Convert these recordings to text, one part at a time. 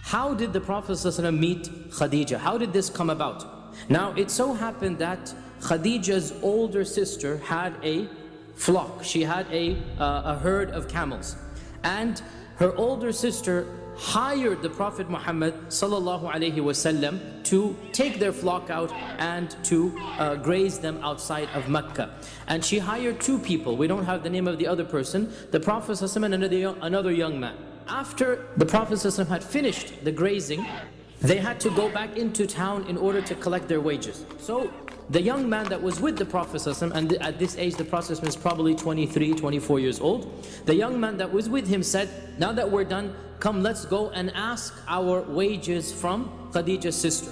How did the Prophet ﷺ meet Khadijah? How did this come about? Now, it so happened that Khadijah's older sister had a flock. She had a herd of camels. And her older sister hired the Prophet Muhammad ﷺ to take their flock out and to graze them outside of Mecca. And she hired two people. We don't have the name of the other person. The Prophet ﷺ and another young man. After the Prophet ﷺ had finished the grazing, they had to go back into town in order to collect their wages. So the young man that was with the Prophet ﷺ, and at this age the Prophet ﷺ is probably 23, 24 years old, the young man that was with him said, now that we're done, come let's go and ask our wages from Khadijah's sister.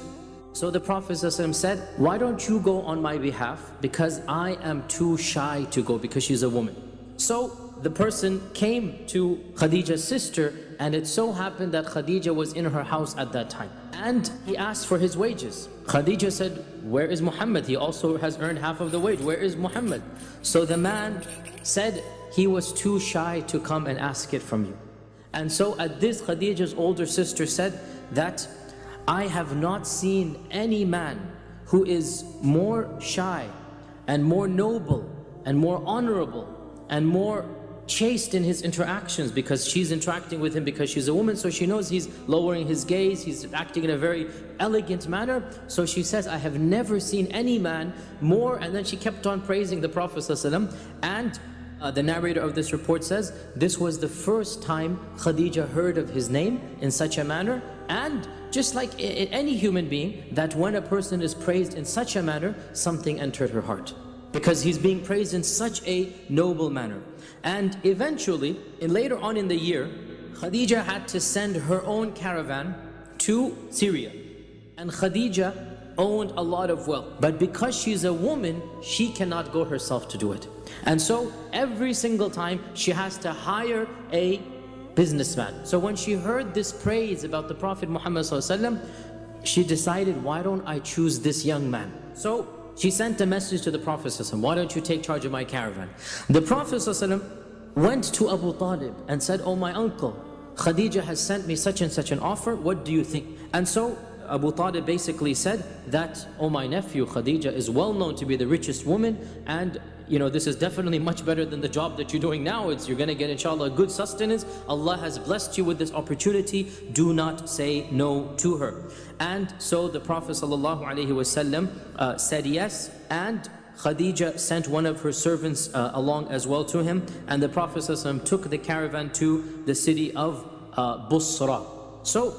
So the Prophet ﷺ said, why don't you go on my behalf, because I am too shy to go, because she's a woman. So the person came to Khadijah's sister, and it so happened that Khadijah was in her house at that time. And he asked for his wages. Khadijah said, where is Muhammad? He also has earned half of the wage. Where is Muhammad? So the man said he was too shy to come and ask it from you. And so at this, Khadijah's older sister said that I have not seen any man who is more shy and more noble and more honorable and more chaste in his interactions, because she's interacting with him because she's a woman, so she knows he's lowering his gaze, he's acting in a very elegant manner. So she says, I have never seen any man more, and then she kept on praising the Prophet ﷺ. And the narrator of this report says, this was the first time Khadijah heard of his name in such a manner. And just like in any human being, that when a person is praised in such a manner, something entered her heart, because he's being praised in such a noble manner. And eventually, later on in the year, Khadijah had to send her own caravan to Syria. And Khadijah owned a lot of wealth, but because she's a woman, she cannot go herself to do it. And so every single time she has to hire a businessman. So when she heard this praise about the Prophet Muhammad ﷺ, she decided, why don't I choose this young man? So she sent a message to the Prophet ﷺ, why don't you take charge of my caravan? The Prophet ﷺ went to Abu Talib and said, oh my uncle, Khadijah has sent me such and such an offer, what do you think? And so Abu Talib basically said that, oh my nephew, Khadijah is well known to be the richest woman, and this is definitely much better than the job that you're doing now. You're going to get inshallah a good sustenance. Allah has blessed you with this opportunity. Do not say no to her. And so the Prophet ﷺ said yes, and Khadijah sent one of her servants along as well to him, and the Prophet ﷺ took the caravan to the city of Busra. So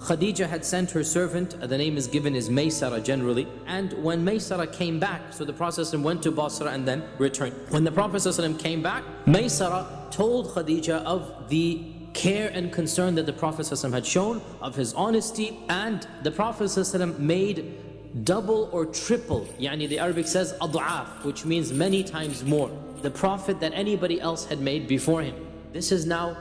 Khadijah had sent her servant, the name is given is Maysara generally, and when Maysara came back, so the Prophet went to Basra and then returned. When the Prophet came back, Maysara told Khadijah of the care and concern that the Prophet had shown, of his honesty, and the Prophet made double or triple, yani the Arabic says ad'af, which means many times more, the Prophet that anybody else had made before him. This is now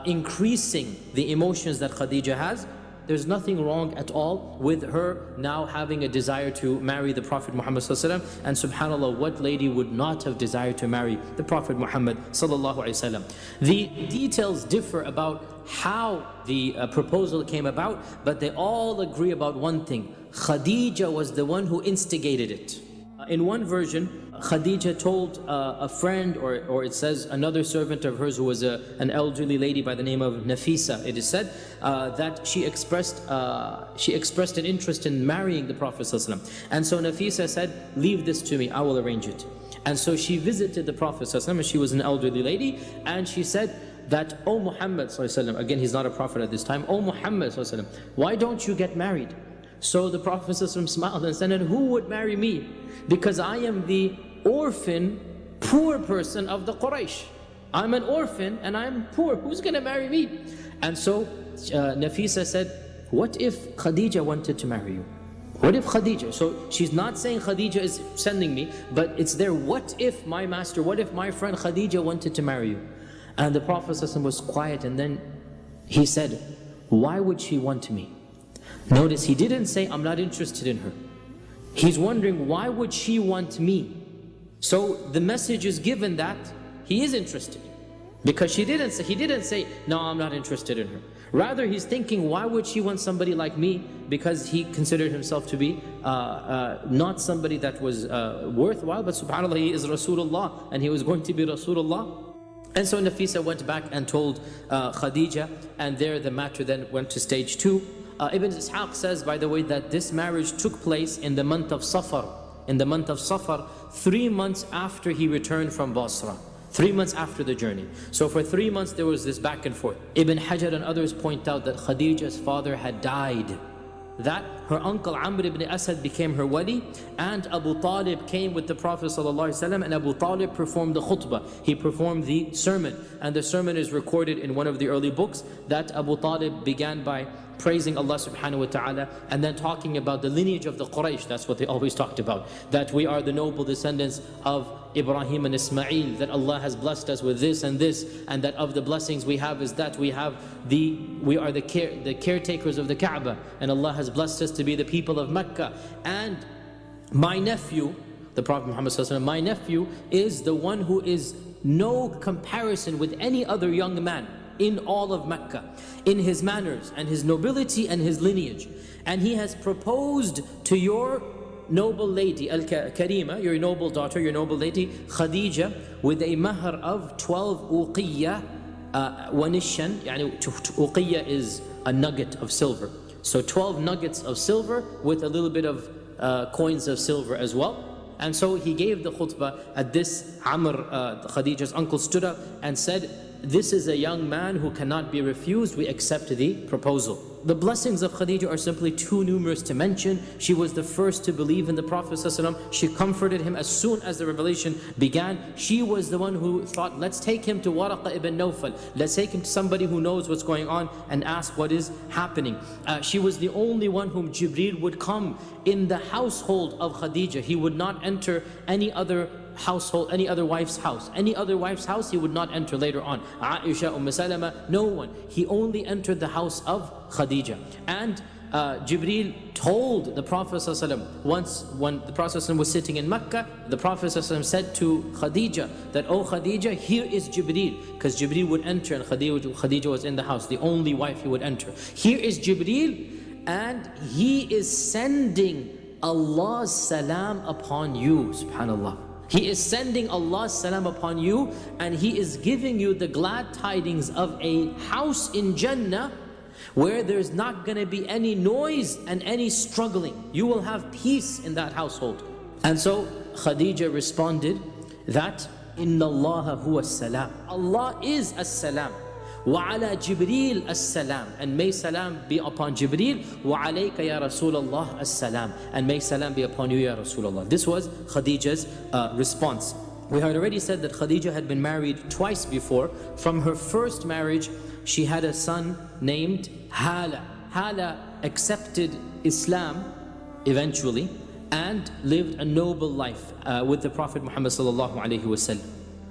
increasing the emotions that Khadijah has. There's nothing wrong at all with her now having a desire to marry the Prophet Muhammad ﷺ. And subhanAllah, what lady would not have desired to marry the Prophet Muhammad ﷺ? The details differ about how the proposal came about, but they all agree about one thing. Khadijah was the one who instigated it. In one version, Khadijah told a friend, or it says another servant of hers who was an elderly lady by the name of Nafisa, it is said that she expressed an interest in marrying the Prophet ﷺ. And so Nafisa said, leave this to me, I will arrange it. And so she visited the Prophet ﷺ, and she was an elderly lady, and she said that, oh Muhammad ﷺ, again he's not a prophet at this time, oh Muhammad ﷺ, why don't you get married? So the Prophet ﷺ smiled and said, and who would marry me? Because I am the orphan, poor person of the Quraysh. I'm an orphan and I'm poor. Who's going to marry me? And so Nafisa said, what if Khadijah wanted to marry you? What if Khadijah? So she's not saying Khadijah is sending me, but it's there, what if my master, what if my friend Khadijah wanted to marry you? And the Prophet ﷺ was quiet, and then he said, why would she want me? Notice he didn't say, I'm not interested in her. He's wondering, why would she want me? So the message is given that he is interested. Because he didn't say, no, I'm not interested in her. Rather, he's thinking, why would she want somebody like me? Because he considered himself to be not somebody that was worthwhile, but subhanAllah, he is Rasulullah, and he was going to be Rasulullah. And so Nafisa went back and told Khadijah, and there the matter then went to stage 2. Ibn Ishaq says, by the way, that this marriage took place in the month of Safar. In the month of Safar, 3 months after he returned from Basra. 3 months after the journey. So for 3 months there was this back and forth. Ibn Hajar and others point out that Khadijah's father had died. That her uncle Amr ibn Asad became her wali, and Abu Talib came with the Prophet ﷺ, and Abu Talib performed the khutbah. He performed the sermon, and the sermon is recorded in one of the early books that Abu Talib began by praising Allah subhanahu wa ta'ala and then talking about the lineage of the Quraysh. That's what they always talked about, that we are the noble descendants of Ibrahim and Ismail, that Allah has blessed us with this, and that of the blessings we have is that we are the caretakers of the Kaaba, and Allah has blessed us to be the people of Mecca. And my nephew, the Prophet Muhammad ﷺ, my nephew is the one who is no comparison with any other young man in all of Mecca, in his manners and his nobility and his lineage. And he has proposed to your noble lady, Al-Karima, your noble daughter, your noble lady, Khadijah, with a mahr of 12 uqiyya wa nishan. Uqiyya is a nugget of silver. So 12 nuggets of silver with a little bit of coins of silver as well. And so he gave the khutbah. At this, Amr, Khadijah's uncle, stood up and said, this is a young man who cannot be refused. We accept the proposal. The blessings of Khadijah are simply too numerous to mention. She was the first to believe in the Prophet ﷺ. She comforted him as soon as the revelation began. She was the one who thought, let's take him to Waraqa ibn Nawfal. Let's take him to somebody who knows what's going on and ask what is happening. She was the only one whom Jibreel would come in the household of Khadijah. He would not enter any other household, any other wife's house. Any other wife's house he would not enter later on. Aisha, Salama, no one. He only entered the house of Khadijah. And Jibreel told the Prophet ﷺ, once when the Prophet ﷺ was sitting in Mecca, the Prophet ﷺ said to Khadijah that, oh Khadijah, here is Jibreel. Because Jibreel would enter and Khadijah was in the house, the only wife he would enter. Here is Jibreel, and he is sending Allah's salam upon you, subhanallah. He is sending Allah's salam upon you, and He is giving you the glad tidings of a house in Jannah where there's not going to be any noise and any struggling. You will have peace in that household. And so Khadijah responded that, Inna Allah huwa as-salam. Allah is as-salam. وَعَلَى جِبْرِيلَ السَّلَامِ, and may salam be upon Jibreel. وَعَلَيْكَ يَا رَسُولَ اللَّهِ السَّلَامِ, and may salam be upon you, Ya Rasulullah. This was Khadijah's response. We had already said that Khadijah had been married twice before. From her first marriage, she had a son named Hala. Hala accepted Islam eventually and lived a noble life with the Prophet Muhammad sallallahu alaihi wasallam.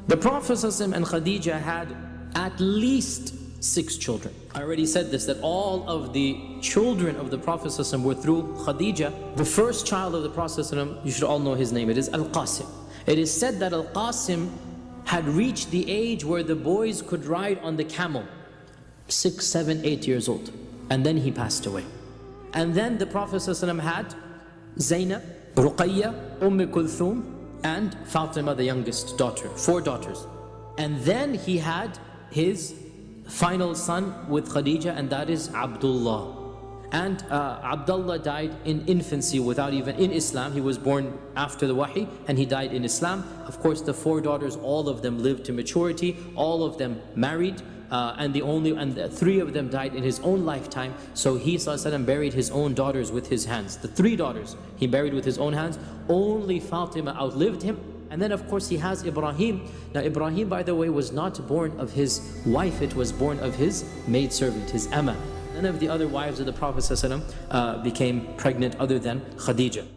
The Prophet ﷺ and Khadijah had at least 6 children. I already said this, that all of the children of the Prophet ﷺ were through Khadijah. The first child of the Prophet ﷺ, you should all know his name, it is Al-Qasim. It is said that Al-Qasim had reached the age where the boys could ride on the camel, 6, 7, 8 years old, and then he passed away. And then the Prophet ﷺ had Zainab, Ruqayya, Kulthum, and Fatima, the youngest daughter, 4 daughters. And then he had his final son with Khadijah, and that is Abdullah. And Abdullah died in infancy without even in Islam. He was born after the Wahi and he died in Islam. Of course, the 4 daughters, all of them lived to maturity, all of them married, and the 3 of them died in his own lifetime. So he ﷺ buried his own daughters with his hands. The 3 daughters he buried with his own hands. Only Fatima outlived him. And then of course he has Ibrahim. Now Ibrahim, by the way, was not born of his wife, it was born of his maidservant, his Amma. None of the other wives of the Prophet ﷺ became pregnant other than Khadijah.